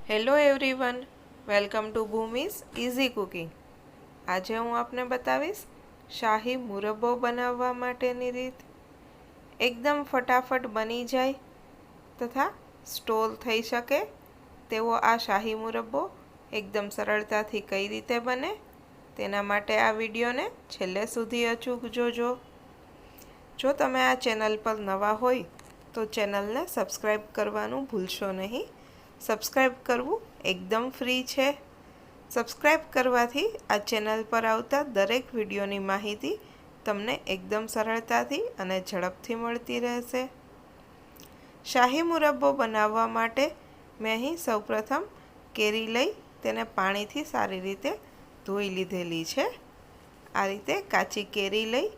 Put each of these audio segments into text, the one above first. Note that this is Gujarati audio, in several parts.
Hello everyone, welcome to Bhumi's easy cooking. આજે હું આપને બતાવીશ શાહી મુરબ્બો બનાવવા માટેની રીત। એકદમ ફટાફટ બની જાય તથા સ્ટોર થઈ શકે તેવો આ શાહી મુરબ્બો એકદમ સરળતાથી કઈ રીતે બને તેના માટે આ વિડીયોને છેલ્લે સુધી અચૂક જોજો। જો તમે આ ચેનલ પર નવા હોય તો ચેનલને સબસ્ક્રાઈબ કરવાનું ભૂલશો નહીં। સબસ્ક્રાઈબ કરવું એકદમ ફ્રી છે। સબસ્ક્રાઈબ કરવાથી આ ચેનલ પર આવતા દરેક વિડીયોની માહિતી તમને એકદમ સરળતાથી અને ઝડપથી મળતી રહેશે। શાહી મુરબ્બો બનાવવા માટે મેં અહીં સૌપ્રથમ કેરી લઈ તેને પાણીથી સારી રીતે ધોઈ લીધેલી છે। આ રીતે કાચી કેરી લઈ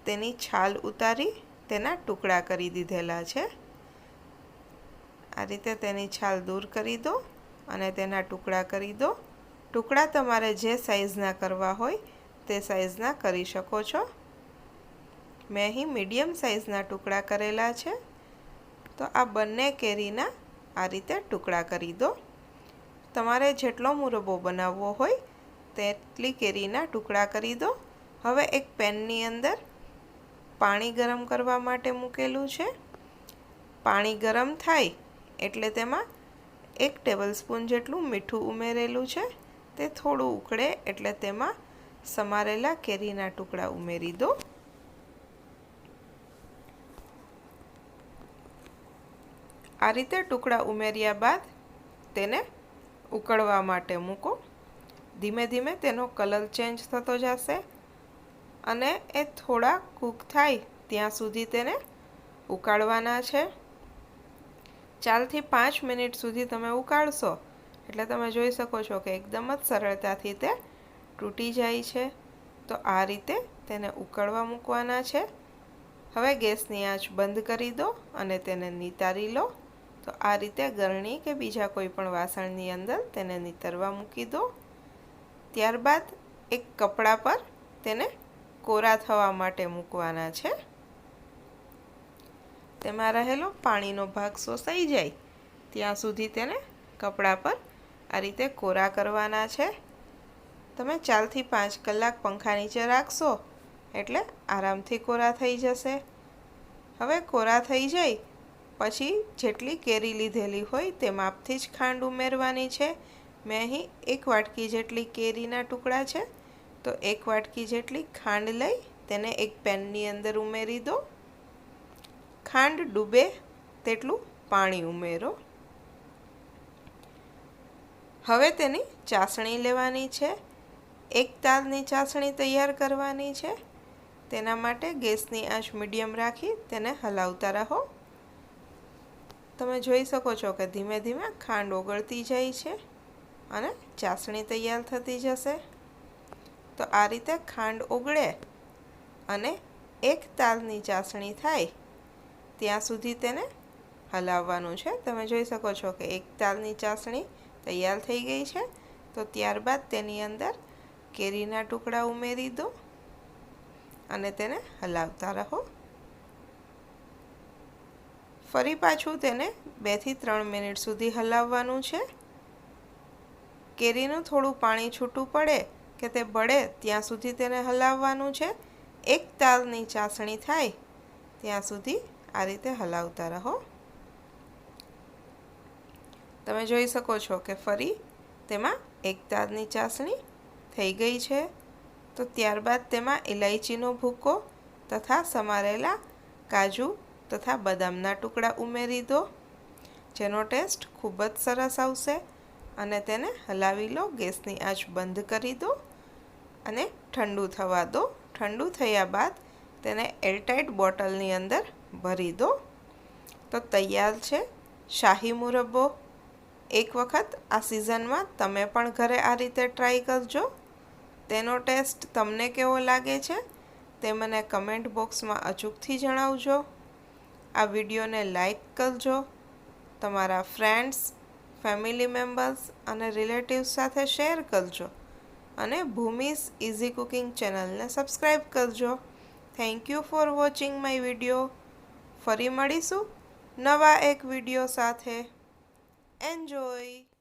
તેની છાલ ઉતારી તેના ટુકડા કરી દીધેલા છે। આ રીતે તેની છાલ દૂર કરી દો અને તેના ટુકડા કરી દો। ટુકડા તમારે જે સાઈઝના કરવા હોય તે સાઈઝના કરી શકો છો। મેં અહીં મીડિયમ સાઈઝના ટુકડા કરેલા છે, તો આ બંને કેરીના આ રીતે ટુકડા કરી દો। તમારે જેટલો મુરબ્બો બનાવવો હોય તેટલી કેરીના ટુકડા કરી દો। હવે એક પેનની અંદર પાણી ગરમ કરવા માટે મૂકેલું છે। પાણી ગરમ થાય એટલે તેમાં 1 ટેબલસ્પૂન જેટલું મીઠું ઉમેરેલું છે। તે થોડું ઉકળે એટલે તેમાં સમારેલા કેરીના ટુકડા ઉમેરી દો। આ રીતે ટુકડા ઉમેર્યા બાદ તેને ઉકળવા માટે મૂકો। ધીમે ધીમે તેનો કલર ચેન્જ થતો જશે અને એ થોડા કૂક થાય ત્યાં સુધી તેને ઉકાળવાના છે। 4 થી 5 મિનિટ સુધી તમે ઉકાળશો એટલે તમે જોઈ શકો છો કે એકદમ જ સરળતાથી તે તૂટી જાય છે। તો આ રીતે તેને ઉકળવા મૂકવાના છે। હવે ગેસની આંચ બંધ કરી દો અને તેને નિતારી લો। તો આ રીતે ગરણી કે બીજા કોઈ પણ વાસણની અંદર તેને નિતરવા મૂકી દો। ત્યારબાદ એક કપડા પર તેને કોરા થવા માટે મૂકવાના છે। તેમાં રહેલો પાણીનો ભાગ શોષાઈ જાય ત્યાં સુધી તેને કપડા પર આ રીતે કોરા કરવાના છે। તમે 4 થી 5 કલાક પંખા નીચે રાખશો એટલે આરામથી કોરા થઈ જશે। હવે કોરા થઈ જાય પછી જેટલી કેરી લીધેલી હોય તે માપથી જ ખાંડ ઉમેરવાની છે। મેં અહીં 1 વાટકી જેટલી કેરીના ટુકડા છે, તો 1 વાટકી જેટલી ખાંડ લઈ તેને એક પેનની અંદર ઉમેરી દો। ખાંડ ડૂબે તેટલું પાણી ઉમેરો। હવે તેની ચાસણી લેવાની છે। 1 તારની ચાસણી તૈયાર કરવાની છે। તેના માટે ગેસની આંચ મીડિયમ રાખી તેને હલાવતા રહો। તમે જોઈ શકો છો કે ધીમે ધીમે ખાંડ ઓગળતી જાય છે અને ચાસણી તૈયાર થતી જશે। તો આ રીતે ખાંડ ઓગળે અને 1 તારની ચાસણી થાય ત્યાં સુધી તેને હલાવવાનું છે। તમે જોઈ શકો છો કે 1 તારની ચાસણી તૈયાર થઈ ગઈ છે। તો ત્યારબાદ તેની અંદર કેરીના ટુકડા ઉમેરી દો અને તેને હલાવતા રહો। ફરી પાછું તેને 2 થી 3 મિનિટ સુધી હલાવવાનું છે। કેરીનું થોડું પાણી છૂટું પડે કે તે બળે ત્યાં સુધી તેને હલાવવાનું છે। 1 તારની ચાસણી થાય ત્યાં સુધી આ રીતે હલાવતા રહો। તમે જોઈ શકો છો કે ફરી તેમાં 1 તારની ચાસણી થઈ ગઈ છે। તો ત્યારબાદ તેમાં ઇલાયચીનો ભૂકો તથા સમારેલા કાજુ તથા બદામના ટુકડા ઉમેરી દો, જેનો ટેસ્ટ ખૂબ જ સરસ આવશે અને તેને હલાવી લો। ગેસની આંચ બંધ કરી દો અને ઠંડુ થવા દો। ઠંડુ થયા બાદ તેને એરટાઇટ બોટલની અંદર ભરી દો। તો તૈયાર છે શાહી મુરબ્બો। એક વખત આ સિઝનમાં તમે પણ ઘરે આ રીતે ટ્રાય કરજો। તેનો ટેસ્ટ તમને કેવો લાગે છે તે મને કમેન્ટ બોક્સમાં અચૂકથી જણાવજો। આ વિડીયોને લાઈક કરજો, તમારા ફ્રેન્ડ્સ, ફેમિલી મેમ્બર્સ અને રિલેટિવ્સ સાથે શેર કરજો અને ભૂમિસ ઇઝી કુકિંગ ચેનલને સબસ્ક્રાઈબ કરજો। Thank you for watching my video. ફરી મળીશું નવા એક વિડીયો સાથે। એન્જોય।